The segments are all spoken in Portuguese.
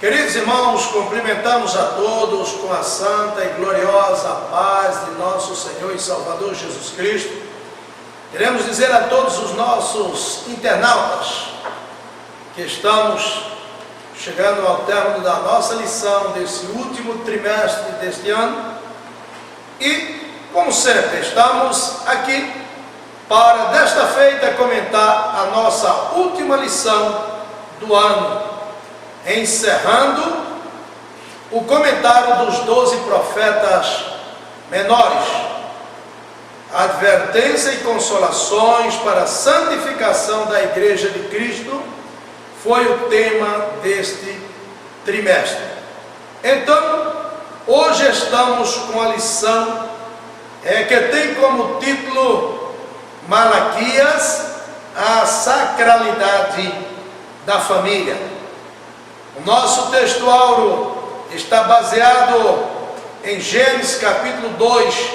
Queridos irmãos, cumprimentamos a todos com a santa e gloriosa paz de nosso Senhor e Salvador Jesus Cristo. Queremos dizer a todos os nossos internautas que estamos chegando ao término da nossa lição desse último trimestre deste ano e, como sempre, estamos aqui para desta feita comentar a nossa última lição do ano, encerrando o comentário dos 12 profetas menores. Advertência e consolações para a santificação da Igreja de Cristo foi o tema deste trimestre. Então, hoje estamos com a lição que tem como título Malaquias, a sacralidade da família. O nosso textuário está baseado em Gênesis capítulo 2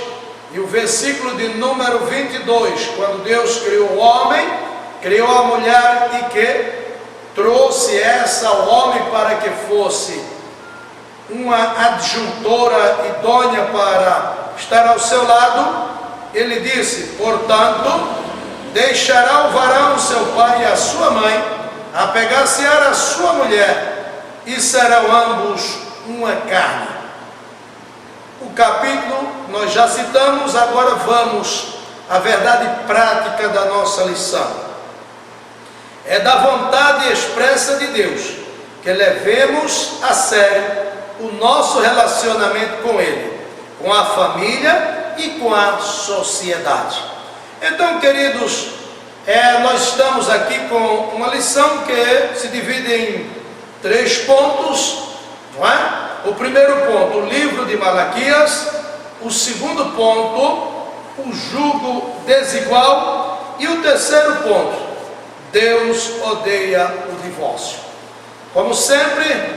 e o versículo de número 22, quando Deus criou o homem, criou a mulher e que trouxe essa ao homem para que fosse uma adjuntora idônea para estar ao seu lado. Ele disse: portanto, deixará o varão seu pai e a sua mãe, apegar-se-á a sua mulher, e serão ambos uma carne. O capítulo nós já citamos, agora vamos à verdade prática da nossa lição. É da vontade expressa de Deus que levemos a sério o nosso relacionamento com Ele, com a família e com a sociedade. Então, queridos, nós estamos aqui com uma lição que se divide em 3 pontos, não é? O primeiro ponto, o livro de Malaquias. O segundo ponto, o jugo desigual. E o terceiro ponto, Deus odeia o divórcio. Como sempre,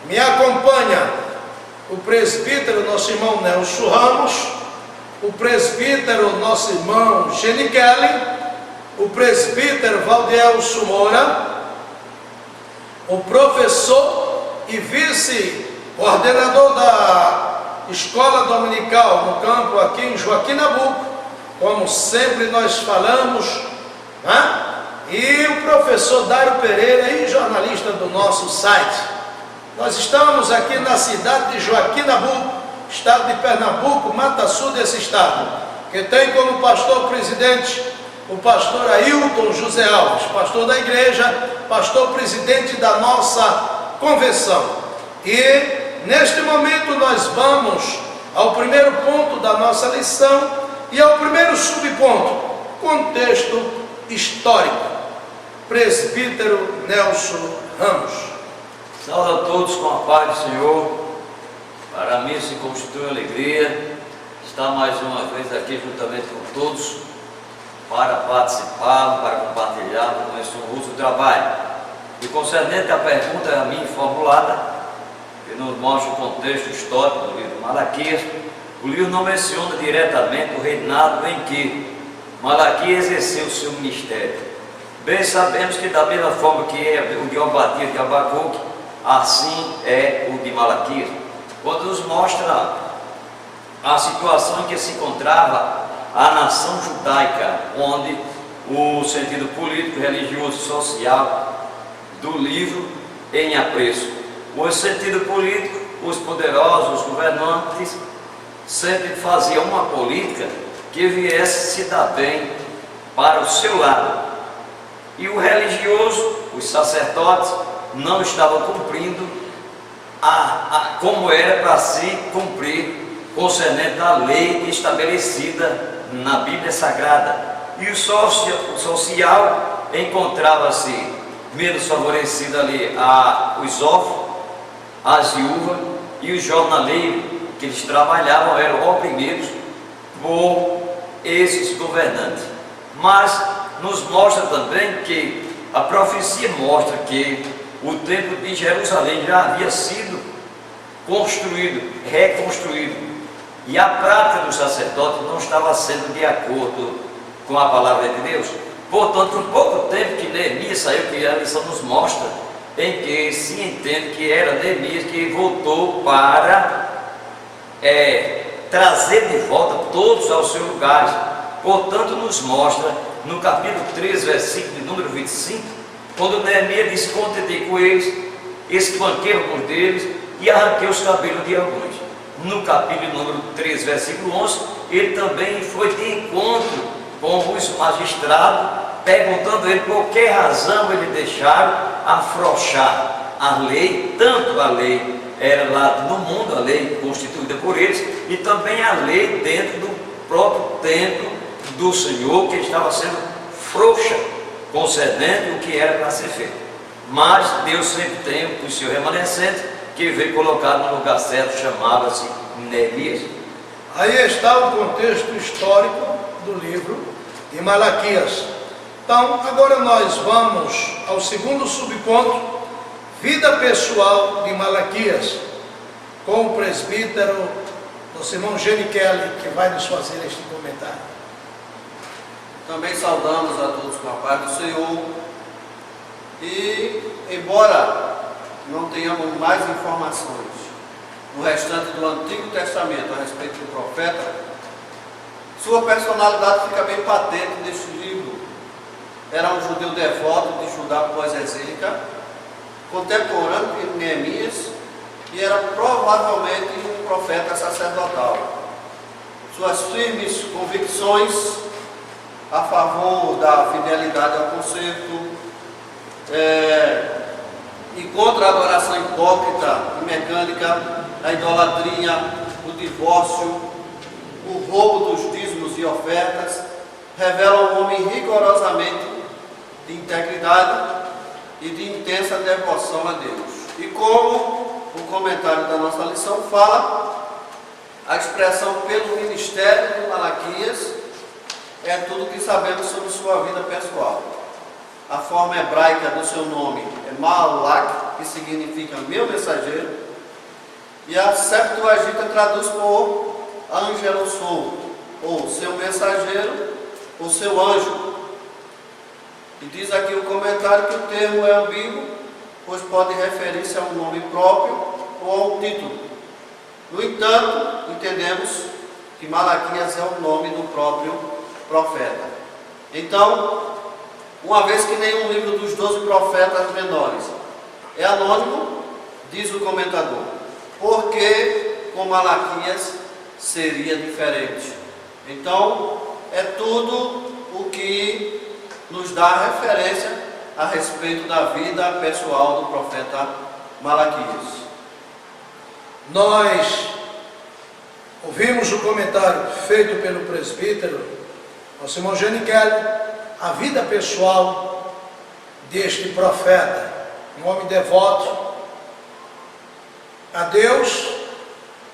me acompanha o presbítero, nosso irmão Nelson Ramos, o presbítero, nosso irmão Gene Kelly, o presbítero Valdelso Moura, o professor e vice-coordenador da escola dominical no campo aqui em Joaquim Nabuco, como sempre nós falamos, né? E o professor Dário Pereira, e jornalista do nosso site. Nós estamos aqui na cidade de Joaquim Nabuco, estado de Pernambuco, Mata Sul desse estado, que tem como pastor presidente o pastor Ailton José Alves, pastor da igreja, pastor presidente da nossa convenção. E neste momento nós vamos ao primeiro ponto da nossa lição e ao primeiro subponto, contexto histórico. Presbítero Nelson Ramos. Saúde a todos com a paz do Senhor. Para mim se constitui uma alegria estar mais uma vez aqui juntamente com todos para participar, para compartilhar com esse honroso trabalho. E concernente à pergunta a mim formulada, que nos mostra o contexto histórico do livro de Malaquias, o livro não menciona diretamente o reinado em que Malaquias exerceu o seu ministério. Bem sabemos que da mesma forma que é o de Obadias de Abacuque, assim é o de Malaquias, quando nos mostra a situação em que se encontrava a nação judaica, onde o sentido político, religioso e social do livro em apreço. O sentido político, os poderosos, os governantes, sempre faziam uma política que viesse se dar bem para o seu lado. E o religioso, os sacerdotes, não estavam cumprindo como era para se cumprir concernente à lei estabelecida na Bíblia Sagrada. E o social encontrava-se menos favorecido ali os órfãos, as viúvas e os jornaleiros, que eles trabalhavam, eram oprimidos por esses governantes. Mas nos mostra também que a profecia mostra que o templo de Jerusalém já havia sido construído, reconstruído, e a prática do sacerdote não estava sendo de acordo com a palavra de Deus. Portanto, por pouco tempo que Neemias saiu, que a lição nos mostra em que se entende que era Neemias que voltou para trazer de volta todos aos seus lugares. Portanto, nos mostra no capítulo 3, versículo de número 25, quando Neemias diz: contentei com eles, espanquei alguns deles e arranquei os cabelos de alguns. No capítulo número 3, versículo 11, ele também foi de encontro com os magistrados, perguntando a ele por que razão eles deixaram afrouxar a lei, tanto a lei era lá no mundo, a lei constituída por eles, e também a lei dentro do próprio templo do Senhor, que estava sendo frouxa, concedendo o que era para ser feito. Mas Deus sempre tem o seu remanescente, que veio colocado no lugar certo, chamava-se Neemias. Aí está o contexto histórico do livro de Malaquias. Então, agora nós vamos ao segundo subponto, vida pessoal de Malaquias, com o presbítero, nosso irmão Gene Kelly, que vai nos fazer este comentário. Também saudamos a todos com a paz do Senhor. E, embora não tenhamos mais informações no restante do Antigo Testamento a respeito do profeta, sua personalidade fica bem patente neste livro. Era um judeu devoto de Judá pós-exílica, contemporâneo de Neemias, e era provavelmente um profeta sacerdotal. Suas firmes convicções a favor da fidelidade ao concerto e contra a adoração hipócrita e mecânica, a idolatria, o divórcio, o roubo dos dízimos e ofertas, revelam um homem rigorosamente de integridade e de intensa devoção a Deus. E como o comentário da nossa lição fala, a expressão pelo ministério de Malaquias é tudo o que sabemos sobre sua vida pessoal. A forma hebraica do seu nome é Malak, que significa meu mensageiro, e a Septuaginta traduz por Ângelos sou, ou seu mensageiro, ou seu anjo. E diz aqui o comentário que o termo é ambíguo, pois pode referir-se a um nome próprio ou a um título. No entanto, entendemos que Malaquias é o nome do próprio profeta. Então, uma vez que nenhum livro dos 12 profetas menores é anônimo, diz o comentador, porque com Malaquias seria diferente. Então, é tudo o que nos dá referência a respeito da vida pessoal do profeta Malaquias. Nós ouvimos o comentário feito pelo presbítero, nosso irmão Gene Kelly, a vida pessoal deste profeta, um homem devoto a Deus,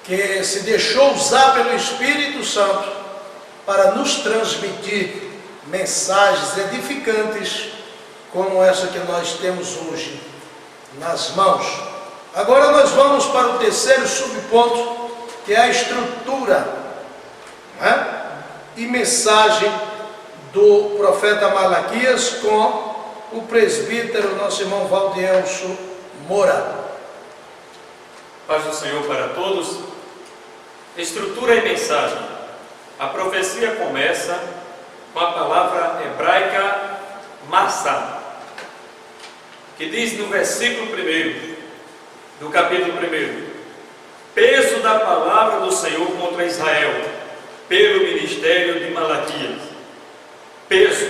que se deixou usar pelo Espírito Santo para nos transmitir mensagens edificantes como essa que nós temos hoje nas mãos. Agora nós vamos para o terceiro subponto, que é a estrutura, né, e mensagem do profeta Malaquias com o presbítero, nosso irmão Valdelso Moura. Paz do Senhor para todos. Estrutura e mensagem. A profecia começa com a palavra hebraica Massá, que diz no versículo 1 do capítulo 1: peso da palavra do Senhor contra Israel, pelo ministério de Malaquias. Peso,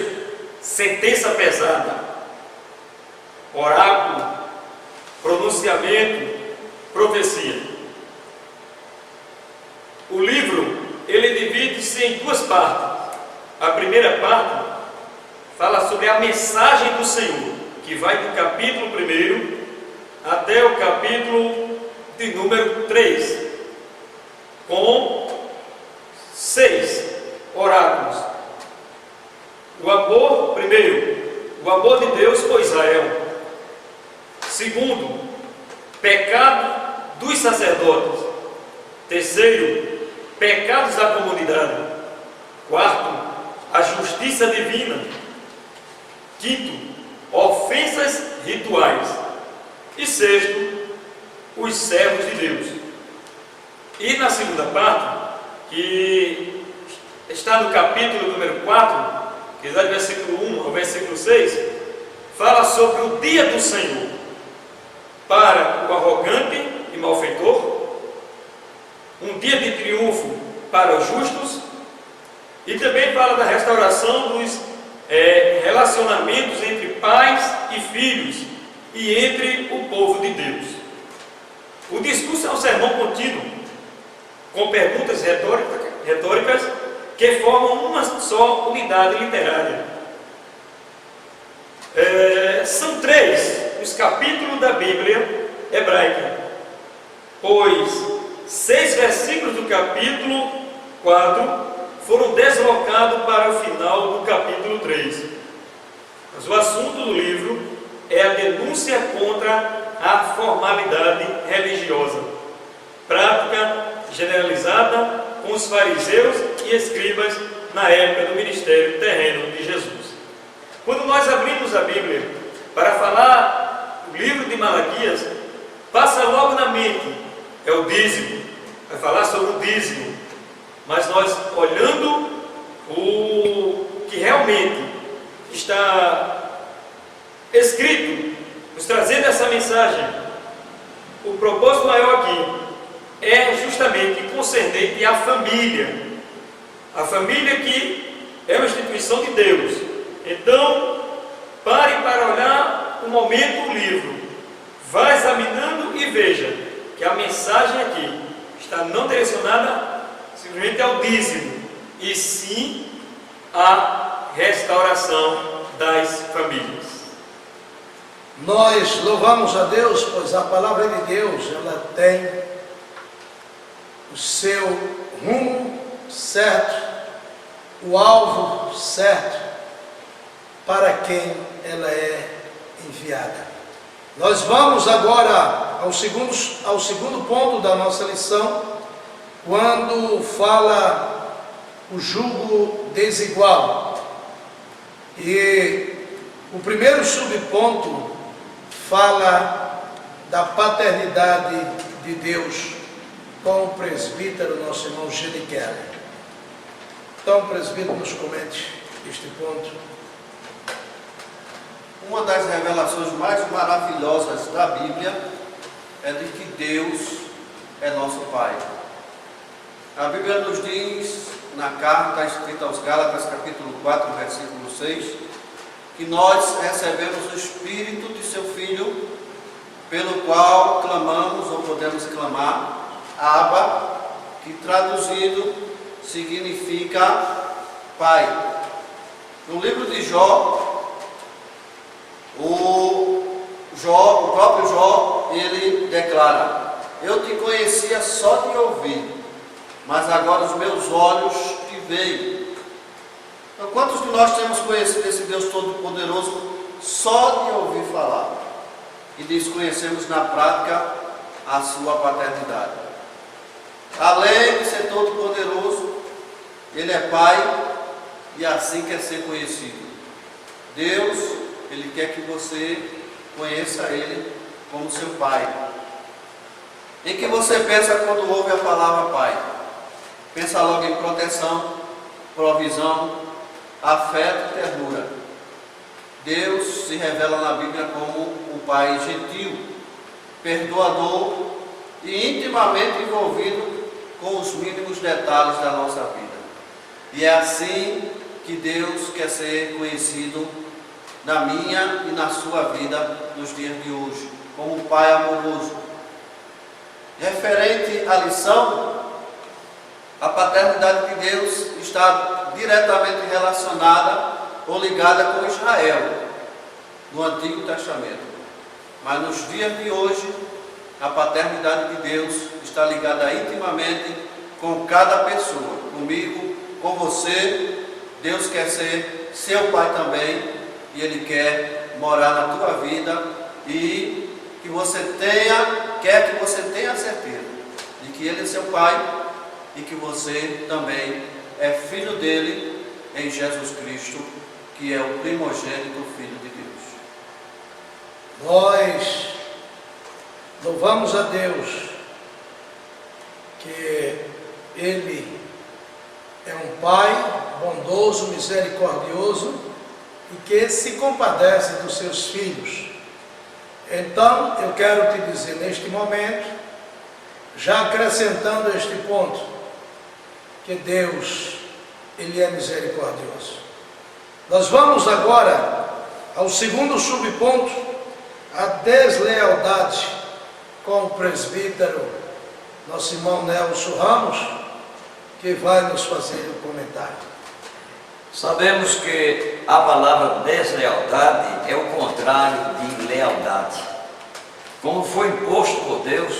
sentença pesada, oráculo, pronunciamento, profecia. O livro, ele divide-se em duas partes. A primeira parte fala sobre a mensagem do Senhor, que vai do capítulo 1 até o capítulo de número 3, com 6 oráculos. O amor, primeiro, o amor de Deus por Israel. Segundo, pecado dos sacerdotes. Terceiro, pecados da comunidade. Quarto, a justiça divina. Quinto, ofensas rituais. E sexto, os servos de Deus. E na segunda parte, que está no capítulo número 4, que vai do versículo 1 ao versículo 6, fala sobre o dia do Senhor para o arrogante e malfeitor, um dia de triunfo para os justos, e também fala da restauração dos relacionamentos entre pais e filhos e entre o povo de Deus. O discurso é um sermão contínuo, com perguntas retóricas que formam uma só unidade literária. São 3 os capítulos da Bíblia hebraica, pois 6 versículos do capítulo 4 foram deslocados para o final do capítulo 3. Mas o assunto do livro é a denúncia contra a formalidade religiosa, prática generalizada com os fariseus e escribas na época do ministério terreno de Jesus. Quando nós abrimos a Bíblia para falar do livro de Malaquias, passa logo na mente, é o dízimo, vai falar sobre o dízimo, mas nós olhando o que realmente está escrito, nos trazendo essa mensagem, o propósito maior aqui é justamente concernente à família. A família que é uma instituição de Deus. Então, pare para olhar um momento o livro, vá examinando e veja que a mensagem aqui está não direcionada simplesmente ao dízimo, e sim à restauração das famílias. Nós louvamos a Deus, pois a palavra de Deus, ela tem o seu rumo certo, o alvo certo, para quem ela é enviada. Nós vamos agora ao segundo ponto da nossa lição, quando fala o jugo desigual. E o primeiro subponto fala da paternidade de Deus com o presbítero, nosso irmão Gene Keller. Então, presbítero, nos comente este ponto. Uma das revelações mais maravilhosas da Bíblia é de que Deus é nosso Pai. A Bíblia nos diz, na carta escrita aos Gálatas, capítulo 4, versículo 6, que nós recebemos o Espírito de seu Filho, pelo qual clamamos, ou podemos clamar, Abba, que traduzido significa Pai. No livro de Jó, o próprio Jó, ele declara: eu te conhecia só de ouvir, mas agora os meus olhos te veem. Então, quantos de nós temos conhecido esse Deus Todo-Poderoso só de ouvir falar e desconhecemos na prática a sua paternidade? Além de ser Todo-Poderoso, Ele é Pai e assim quer ser conhecido. Deus, Ele quer que você conheça Ele como seu Pai. Em que você pensa quando ouve a palavra Pai? Pensa logo em proteção, provisão, afeto e ternura. Deus se revela na Bíblia como um Pai gentil, perdoador e intimamente envolvido com os mínimos detalhes da nossa vida. E é assim que Deus quer ser conhecido na minha e na sua vida nos dias de hoje, como um Pai amoroso. Referente à lição, a paternidade de Deus está diretamente relacionada ou ligada com Israel, no Antigo Testamento. Mas nos dias de hoje, a paternidade de Deus está ligada intimamente com cada pessoa, comigo, com você. Deus quer ser seu Pai também, e Ele quer morar na tua vida, e que você quer que você tenha certeza de que Ele é seu Pai e que você também é filho dele em Jesus Cristo, que é o primogênito Filho de Deus. Nós louvamos a Deus que Ele é um Pai bondoso, misericordioso e que se compadece dos seus filhos. Então, eu quero te dizer neste momento, já acrescentando este ponto, que Deus, Ele é misericordioso. Nós vamos agora ao segundo subponto, a deslealdade com o presbítero, nosso irmão Nelson Ramos, que vai nos fazer o comentário. Sabemos que a palavra deslealdade é o contrário de lealdade. Como foi imposto por Deus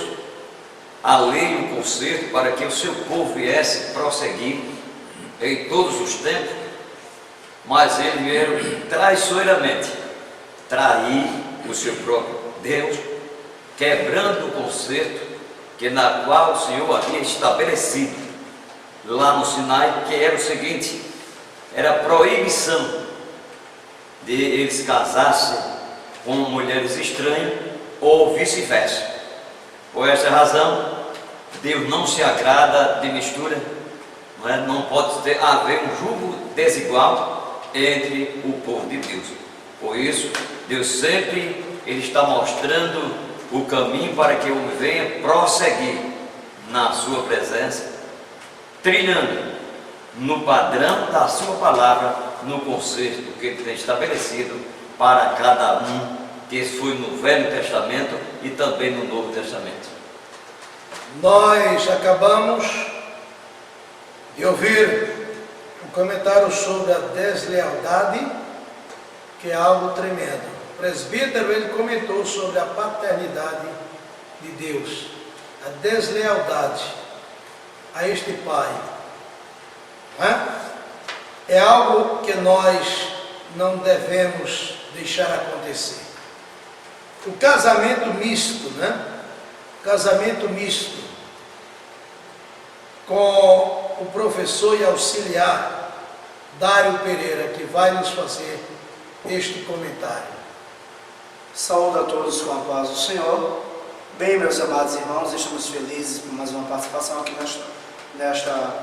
a lei e o conserto para que o seu povo viesse prosseguir em todos os tempos, mas eles vieram traiçoeiramente trair o seu próprio Deus, quebrando o conserto que na qual o Senhor havia estabelecido lá no Sinai, que era o seguinte: era a proibição de eles casassem com mulheres estranhas ou vice-versa. Por essa razão, Deus não se agrada de mistura, não pode haver um julgo desigual entre o povo de Deus. Por isso, Deus sempre Ele está mostrando o caminho para que o homem venha prosseguir na sua presença, trilhando no padrão da sua palavra, no conserto que Ele tem estabelecido para cada um, que foi no Velho Testamento e também no Novo Testamento. Nós acabamos de ouvir um comentário sobre a deslealdade, que é algo tremendo. O presbítero, ele comentou sobre a paternidade de Deus, a deslealdade a este Pai. É algo que nós não devemos deixar acontecer. O casamento misto, casamento misto com o professor e auxiliar Dário Pereira, que vai nos fazer este comentário. Saúdo a todos com a paz do Senhor. Bem, meus amados irmãos, estamos felizes por mais uma participação aqui nesta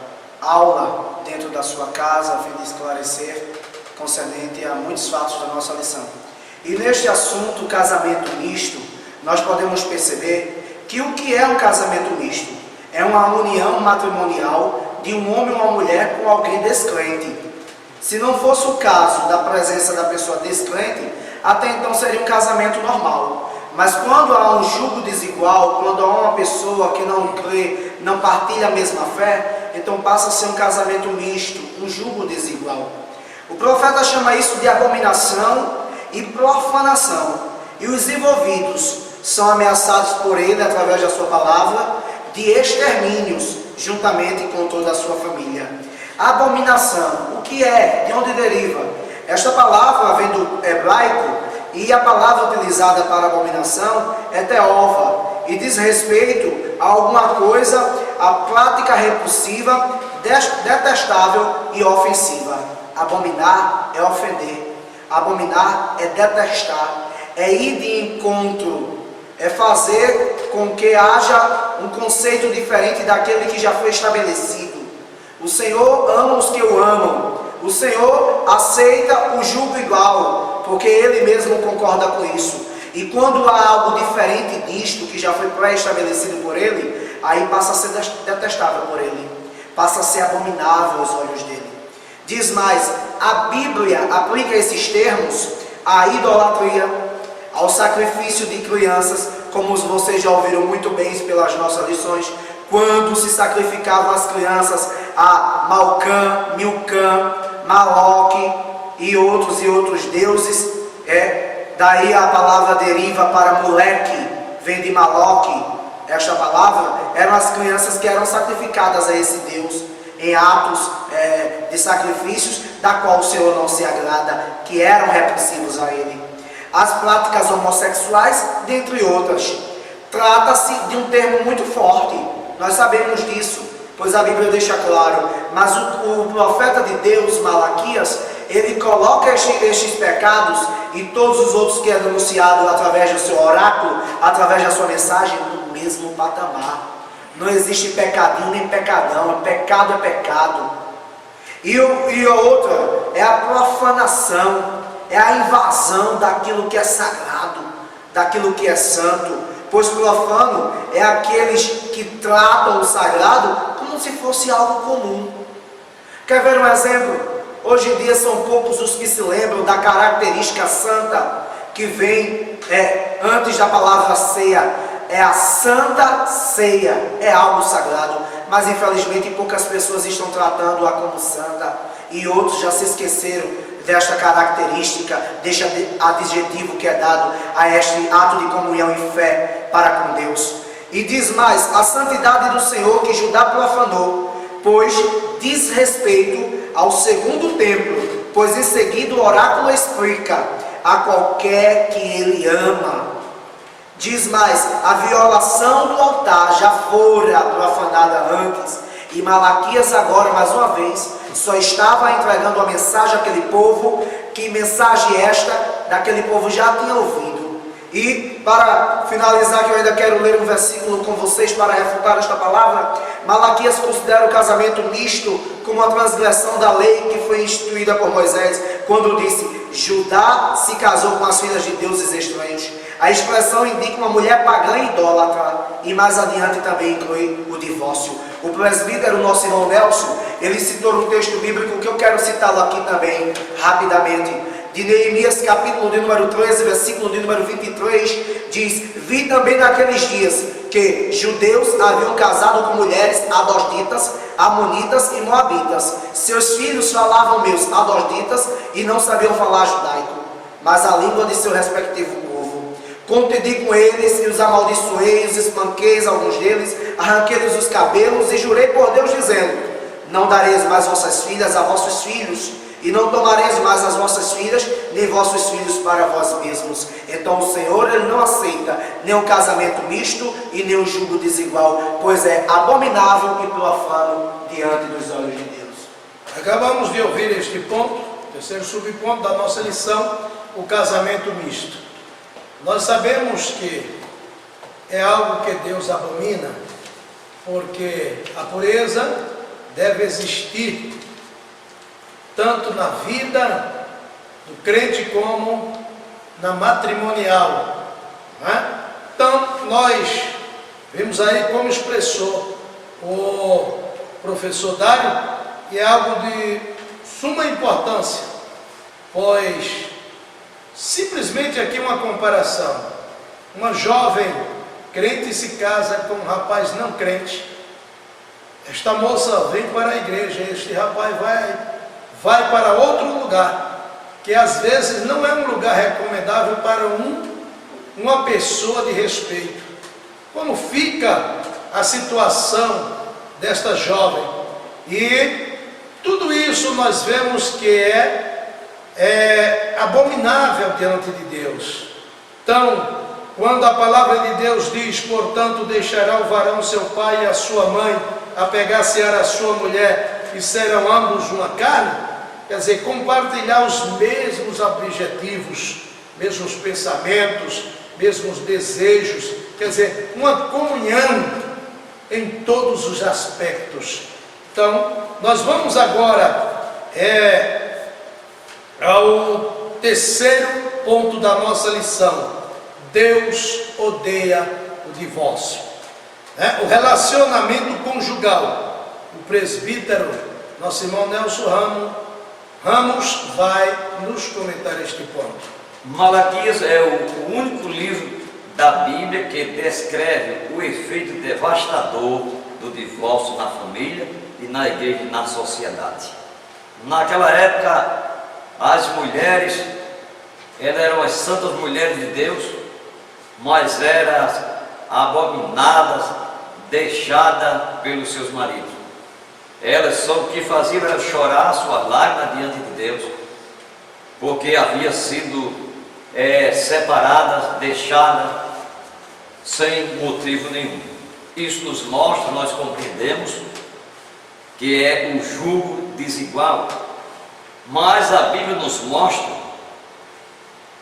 aula dentro da sua casa, a fim de esclarecer concernente a muitos fatos da nossa lição. E neste assunto, casamento misto, nós podemos perceber que o que é um casamento misto? É uma união matrimonial de um homem ou uma mulher com alguém descrente. Se não fosse o caso da presença da pessoa descrente, até então seria um casamento normal. Mas quando há um jugo desigual, quando há uma pessoa que não crê, não partilha a mesma fé, então passa a ser um casamento misto, um jugo desigual. O profeta chama isso de abominação e profanação. E os envolvidos são ameaçados por ele, através da sua palavra, de extermínios, juntamente com toda a sua família. Abominação, o que é? De onde deriva? Esta palavra vem do hebraico, e a palavra utilizada para abominação é teova, e diz respeito a alguma coisa, a prática repulsiva, detestável e ofensiva. Abominar é ofender, abominar é detestar, é ir de encontro, é fazer com que haja um conceito diferente daquele que já foi estabelecido. O Senhor ama os que o amam. O Senhor aceita o jugo igual, porque Ele mesmo concorda com isso. E quando há algo diferente disto, que já foi pré-estabelecido por Ele, aí passa a ser detestável por Ele, passa a ser abominável aos olhos dEle. Diz mais, a Bíblia aplica esses termos à idolatria, ao sacrifício de crianças, como vocês já ouviram muito bem pelas nossas lições, quando se sacrificavam as crianças a Malcã, Milcã, Maloque e outros deuses. Daí a palavra deriva para Moleque, vem de Maloque. Esta palavra eram as crianças que eram sacrificadas a esse Deus em atos de sacrifícios, da qual o Senhor não se agrada, que eram repulsivos a Ele. As práticas homossexuais, dentre outras. Trata-se de um termo muito forte, nós sabemos disso, pois a Bíblia deixa claro, mas o profeta de Deus, Malaquias, ele coloca estes pecados e todos os outros que é denunciado através do seu oráculo, através da sua mensagem, no mesmo patamar. Não existe pecadinho nem pecadão, pecado é pecado. E a outra é a profanação, é a invasão daquilo que é sagrado, daquilo que é santo. Pois profano é aqueles que tratam o sagrado como se fosse algo comum. Quer ver um exemplo? Hoje em dia são poucos os que se lembram da característica santa que vem antes da palavra ceia. É a Santa Ceia, é algo sagrado, mas infelizmente poucas pessoas estão tratando-a como santa e outros já se esqueceram desta característica, deste adjetivo que é dado a este ato de comunhão e fé para com Deus. E diz mais, a santidade do Senhor que Judá profanou, pois diz respeito ao segundo templo, pois em seguida o oráculo explica a qualquer que ele ama. Diz mais, a violação do altar já fora profanada antes, e Malaquias agora, mais uma vez, só estava entregando a mensagem àquele povo, que mensagem esta, daquele povo já tinha ouvido. E para finalizar, que eu ainda quero ler um versículo com vocês para refutar esta palavra, Malaquias considera o casamento misto como uma transgressão da lei que foi instituída por Moisés, quando disse, Judá se casou com as filhas de deuses estranhos. A expressão indica uma mulher pagã e idólatra, e mais adiante também inclui o divórcio. O presbítero, nosso irmão Nelson, ele citou um texto bíblico que eu quero citá-lo aqui também, rapidamente. De Neemias, capítulo de número 13, versículo de número 23, diz, vi também naqueles dias que judeus haviam casado com mulheres adosditas, amonitas e moabitas. Seus filhos falavam meus adosditas e não sabiam falar judaico, mas a língua de seu respectivo povo. Contendi com eles e os amaldiçoei, os espanqueis, alguns deles, arranquei-lhes os cabelos e jurei por Deus dizendo, não dareis mais vossas filhas a vossos filhos, e não tomareis mais as vossas filhas, nem vossos filhos para vós mesmos. Então o Senhor, ele não aceita nem o casamento misto e nem o jugo desigual, pois é abominável e profano diante dos olhos de Deus. Acabamos de ouvir este ponto, terceiro subponto da nossa lição, o casamento misto. Nós sabemos que é algo que Deus abomina, porque a pureza deve existir tanto na vida do crente como na matrimonial. Não é? Então, nós vimos aí como expressou o professor Dário, e é algo de suma importância, pois simplesmente aqui uma comparação. Uma jovem crente se casa com um rapaz não crente. Esta moça vem para a igreja, este rapaz vai para outro lugar, que às vezes não é um lugar recomendável para uma pessoa de respeito. Como fica a situação desta jovem? E tudo isso nós vemos que é abominável diante de Deus. Então, quando a palavra de Deus diz, portanto, deixará o varão seu pai e a sua mãe, apegar-se-á a sua mulher, e serão ambos uma carne, quer dizer, compartilhar os mesmos objetivos, mesmos pensamentos, mesmos desejos, quer dizer, uma comunhão em todos os aspectos. Então, nós vamos agora ao terceiro ponto da nossa lição. Deus odeia o divórcio. O relacionamento conjugal. O presbítero, nosso irmão Nelson Ramos, vai nos comentar este ponto. Malaquias é o único livro da Bíblia que descreve o efeito devastador do divórcio na família e na igreja e na sociedade. Naquela época, as mulheres, elas eram as santas mulheres de Deus, mas eram abominadas, deixadas pelos seus maridos. Elas só o que faziam era chorar suas lágrimas diante de Deus, porque havia sido separadas, deixadas, sem motivo nenhum. Isso nos mostra, nós compreendemos, que é um jugo desigual. Mas a Bíblia nos mostra,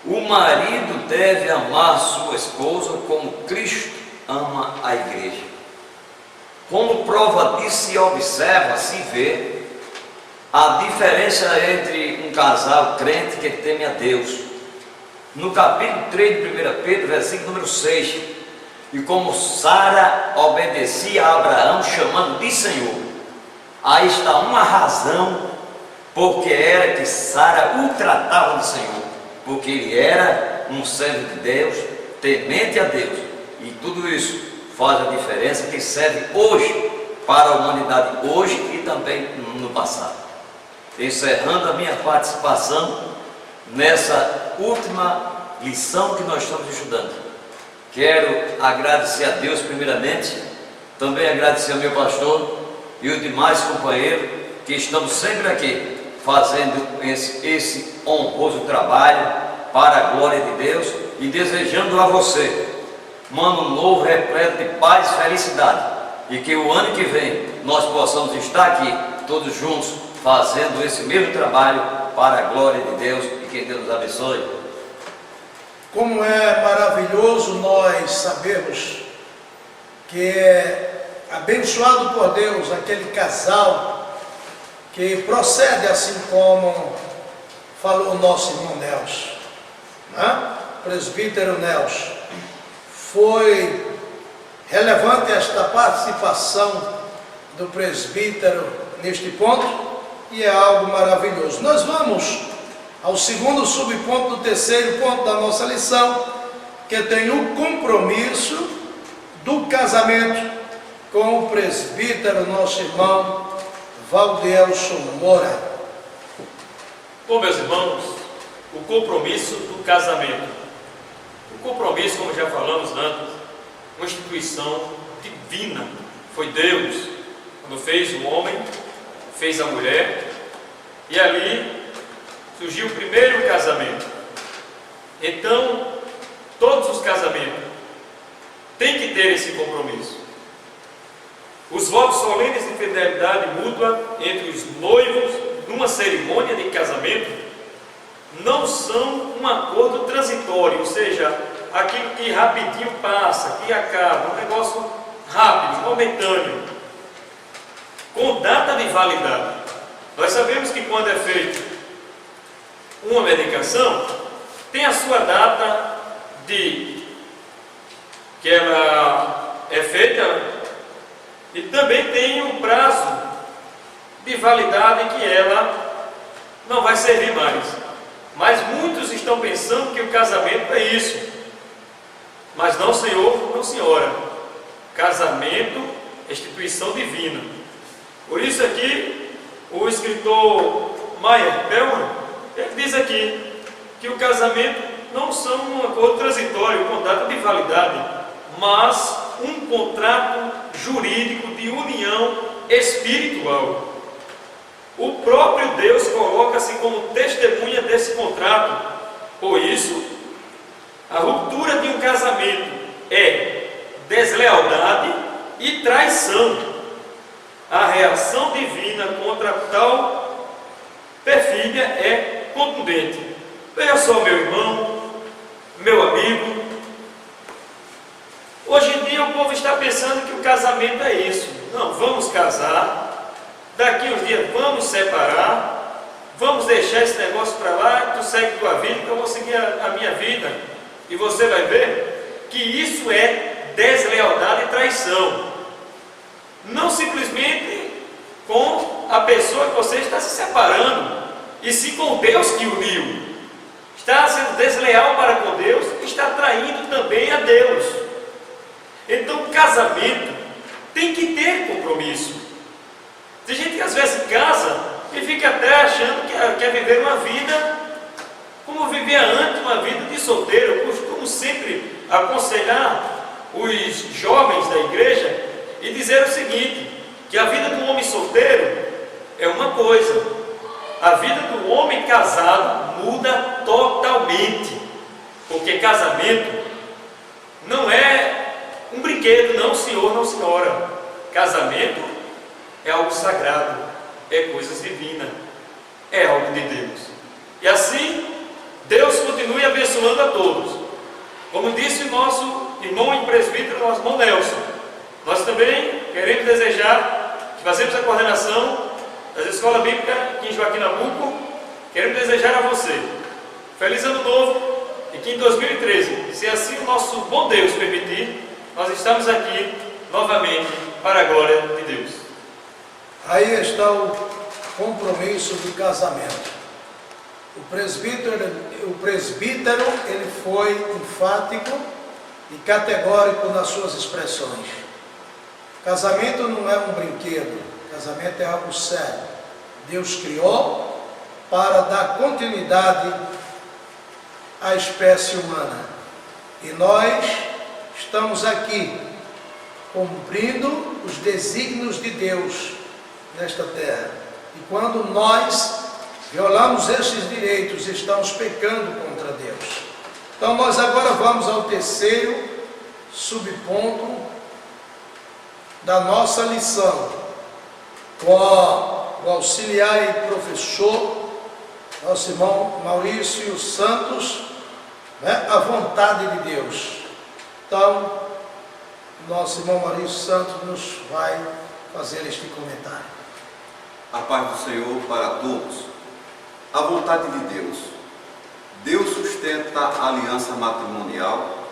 o marido deve amar sua esposa como Cristo ama a igreja. Como prova disso se observa, se vê a diferença entre um casal crente que teme a Deus. No capítulo 3 de 1 Pedro, versículo número 6, e como Sara obedecia a Abraão, chamando de Senhor, aí está uma razão porque era que Sara o tratava de Senhor, porque ele era um servo de Deus, temente a Deus, e tudo isso faz a diferença que serve hoje para a humanidade, hoje e também no passado. Encerrando a minha participação nessa última lição que nós estamos estudando, quero agradecer a Deus primeiramente, também agradecer ao meu pastor e os demais companheiros que estamos sempre aqui fazendo esse honroso trabalho para a glória de Deus, e desejando a você um ano novo repleto de paz e felicidade, e que o ano que vem nós possamos estar aqui todos juntos fazendo esse mesmo trabalho para a glória de Deus, e que Deus nos abençoe. Como é maravilhoso nós sabermos que é abençoado por Deus aquele casal que procede assim como falou o nosso irmão Nelson, né? Presbítero Nelson. Foi relevante esta participação do presbítero neste ponto, e é algo maravilhoso. Nós vamos ao segundo subponto do terceiro ponto da nossa lição, que tem o compromisso do casamento com o presbítero, nosso irmão Valdelson Moura. Bom, meus irmãos, o compromisso do casamento. O compromisso, como já falamos antes, uma instituição divina. Foi Deus, quando fez o homem, fez a mulher, e ali surgiu o primeiro casamento. Então, todos os casamentos têm que ter esse compromisso. Os votos solenes de fidelidade mútua entre os noivos numa cerimônia de casamento não são um acordo transitório, ou seja, aquilo que rapidinho passa, que acaba, um negócio rápido, momentâneo, com data de validade. Nós sabemos que quando é feito uma medicação, tem a sua data de que ela é feita, e também tem um prazo de validade que ela não vai servir mais. Mas muitos estão pensando que o casamento é isso. Mas não, senhor, não, senhora. Casamento é instituição divina. Por isso aqui, o escritor Meyer Pellman, ele diz aqui que o casamento não são um acordo transitório com data de validade, mas um contrato jurídico de união espiritual. O próprio Deus coloca-se como testemunha desse contrato. Por isso, a ruptura de um casamento é deslealdade e traição. A reação divina contra tal perfídia é contundente. Veja só, meu irmão, meu amigo, hoje em dia o povo está pensando que o casamento é isso. Não, vamos casar, daqui uns dias vamos separar, vamos deixar esse negócio para lá, tu segue tua vida, que eu vou seguir a minha vida. E você vai ver que isso é deslealdade e traição. Não simplesmente com a pessoa que você está se separando, e sim com Deus que uniu. Está sendo desleal para com Deus, está traindo também a Deus. Então, o casamento tem que ter compromisso. Tem gente que às vezes casa e fica até achando que quer viver uma vida como vivia antes, uma vida de solteiro. Eu costumo sempre aconselhar os jovens da igreja e dizer o seguinte, que a vida do homem solteiro é uma coisa, a vida do homem casado muda totalmente, porque casamento não é um brinquedo, não, senhor, não, senhora. Casamento é algo sagrado, é coisas divinas, é algo de Deus. E assim, Deus continue abençoando a todos. Como disse o nosso irmão e presbítero, nosso irmão Nelson. Nós também queremos desejar, que fazemos a coordenação da Escola Bíblica aqui em Joaquim Nabuco, queremos desejar a você feliz ano novo e que em 2013, se assim o nosso bom Deus permitir, nós estamos aqui novamente para a glória de Deus. Aí está o compromisso do casamento. O presbítero ele foi enfático e categórico nas suas expressões. Casamento não é um brinquedo, casamento é algo sério. Deus criou para dar continuidade à espécie humana. E nós estamos aqui cumprindo os desígnios de Deus nesta terra. E quando nós violamos esses direitos, estamos pecando contra Deus. Então nós agora vamos ao terceiro subponto da nossa lição, com o auxiliar e professor, nosso irmão Maurício Santos, a vontade de Deus. Então, nosso irmão Maurício Santos nos vai fazer este comentário. A paz do Senhor para todos. A vontade de Deus. Deus sustenta a aliança matrimonial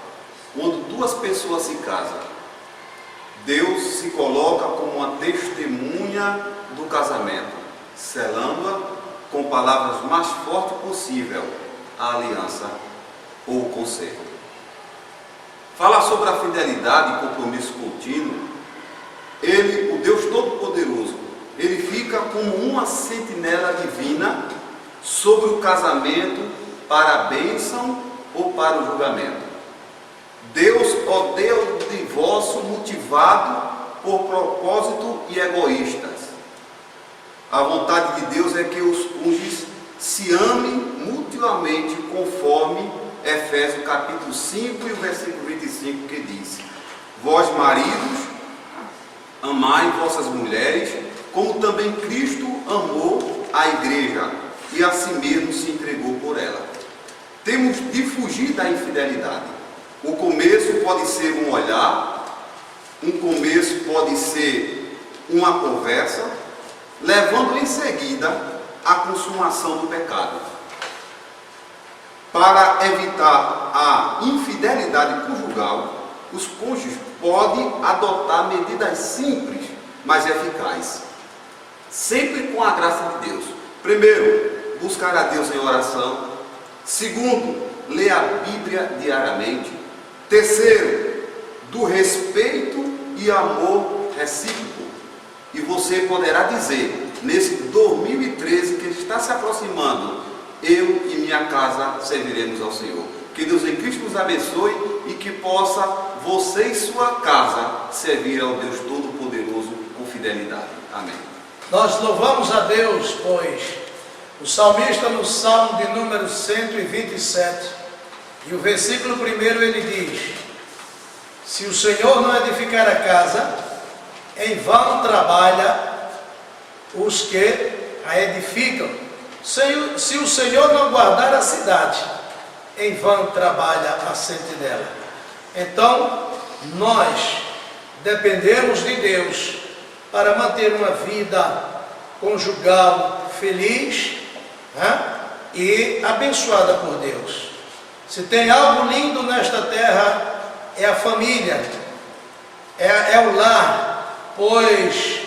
quando duas pessoas se casam. Deus se coloca como uma testemunha do casamento, selando-a com palavras mais fortes possível a aliança ou o conserto. Falar sobre a fidelidade e compromisso contínuo, Ele, o Deus Todo-Poderoso, Ele fica como uma sentinela divina sobre o casamento para a bênção ou para o julgamento. Deus odeia o divórcio motivado por propósito e egoístas. A vontade de Deus é que os cônjuges se amem mutuamente, conforme Efésios capítulo 5 e o versículo 25, que diz: vós maridos, amai vossas mulheres, como também Cristo amou a igreja e a si mesmo se entregou por ela. Temos de fugir da infidelidade. O começo pode ser um olhar, um começo pode ser uma conversa, levando em seguida à consumação do pecado. Para evitar a infidelidade conjugal, os cônjuges podem adotar medidas simples, mas eficazes, sempre com a graça de Deus. Primeiro, buscar a Deus em oração. Segundo, ler a Bíblia diariamente. Terceiro, do respeito e amor recíproco. E você poderá dizer, nesse 2013 que está se aproximando, eu e minha casa serviremos ao Senhor. Que Deus em Cristo nos abençoe e que possa você e sua casa servir ao Deus Todo-Poderoso com fidelidade. Amém. Nós louvamos a Deus, pois o salmista no Salmo de número 127, e o versículo 1 ele diz: se o Senhor não edificar a casa, em vão trabalha os que a edificam. Se o Senhor não guardar a cidade, em vão trabalha a sentinela. Então, nós dependemos de Deus para manter uma vida conjugal feliz, e abençoada por Deus. Se tem algo lindo nesta terra, é a família, é o lar, pois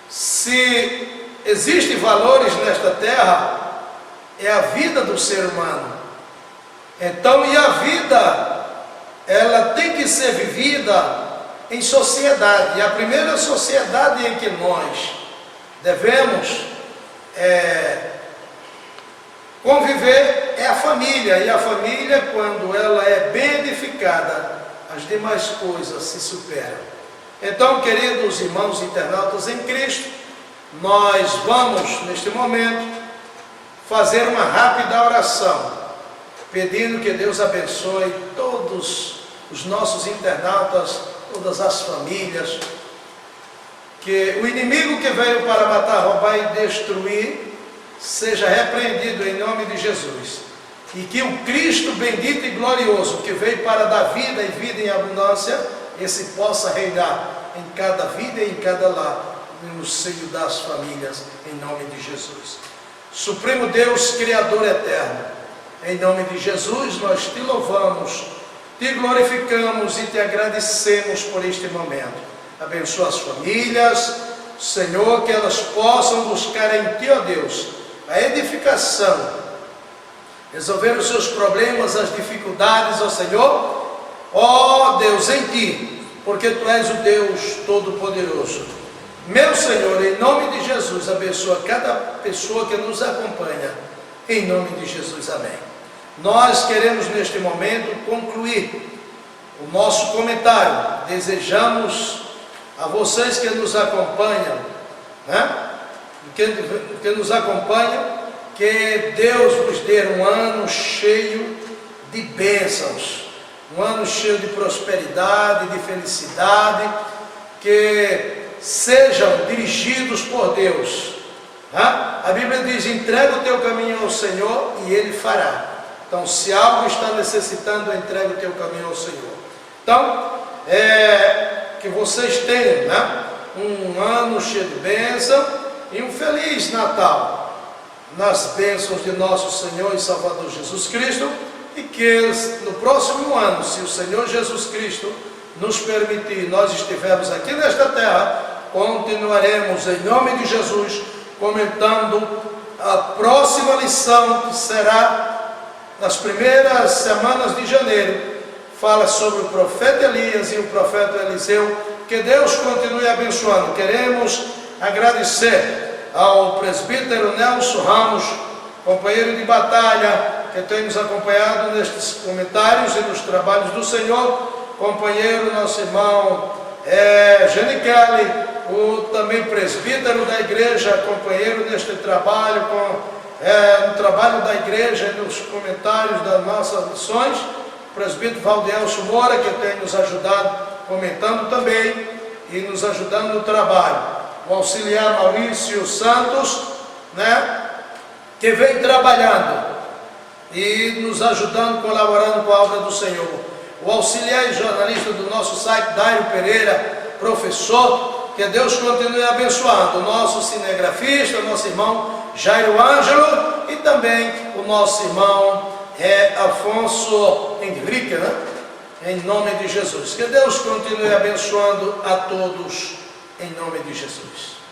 se existem valores nesta terra, é a vida do ser humano. Então, e a vida, ela tem que ser vivida em sociedade. E a primeira sociedade em que nós devemos conviver é a família. E a família, quando ela é bem edificada, as demais coisas se superam. Então, queridos irmãos internautas em Cristo, nós vamos, neste momento, fazer uma rápida oração, pedindo que Deus abençoe todos os nossos internautas, todas as famílias, que o inimigo que veio para matar, roubar e destruir, seja repreendido em nome de Jesus. e que o Cristo bendito e glorioso, que veio para dar vida e vida em abundância, esse possa reinar em cada vida e em cada lar, no seio das famílias, em nome de Jesus. Supremo Deus, Criador eterno, em nome de Jesus, nós te louvamos, te glorificamos e te agradecemos por este momento. Abençoa as famílias, Senhor, que elas possam buscar em Ti, ó Deus, a edificação, resolver os seus problemas, as dificuldades, ó Senhor, ó Deus, em Ti, porque Tu és o Deus Todo-Poderoso. Meu Senhor, em nome de Jesus, abençoa cada pessoa que nos acompanha, em nome de Jesus, amém. Nós queremos neste momento concluir o nosso comentário. Desejamos a vocês que nos acompanham, que nos acompanham, que Deus vos dê um ano cheio de bênçãos, um ano cheio de prosperidade, de felicidade, que sejam dirigidos por Deus. A Bíblia diz: entrega o teu caminho ao Senhor e Ele fará. Então, se algo está necessitando, entrega o teu caminho ao Senhor. Então, que vocês tenham um ano cheio de bênção e um feliz Natal, nas bênçãos de nosso Senhor e Salvador Jesus Cristo, e que no próximo ano, se o Senhor Jesus Cristo nos permitir, nós estivermos aqui nesta terra, continuaremos em nome de Jesus comentando a próxima lição, que será nas primeiras semanas de janeiro. Fala sobre o profeta Elias e o profeta Eliseu. Que Deus continue abençoando. Queremos agradecer ao presbítero Nelson Ramos, companheiro de batalha, que tem nos acompanhado nestes comentários e nos trabalhos do Senhor. Companheiro, nosso irmão Gene Kelly, o também presbítero da igreja, companheiro neste trabalho, no trabalho da igreja e nos comentários das nossas lições. O presbítero Valdelso Moura, que tem nos ajudado, comentando também e nos ajudando no trabalho. O auxiliar Maurício Santos, que vem trabalhando e nos ajudando, colaborando com a obra do Senhor. O auxiliar e jornalista do nosso site, Dairo Pereira, professor, que Deus continue abençoando. O nosso cinegrafista, o nosso irmão Jairo Ângelo, e também o nosso irmão Afonso Henrique, em nome de Jesus. Que Deus continue abençoando a todos, em nome de Jesus.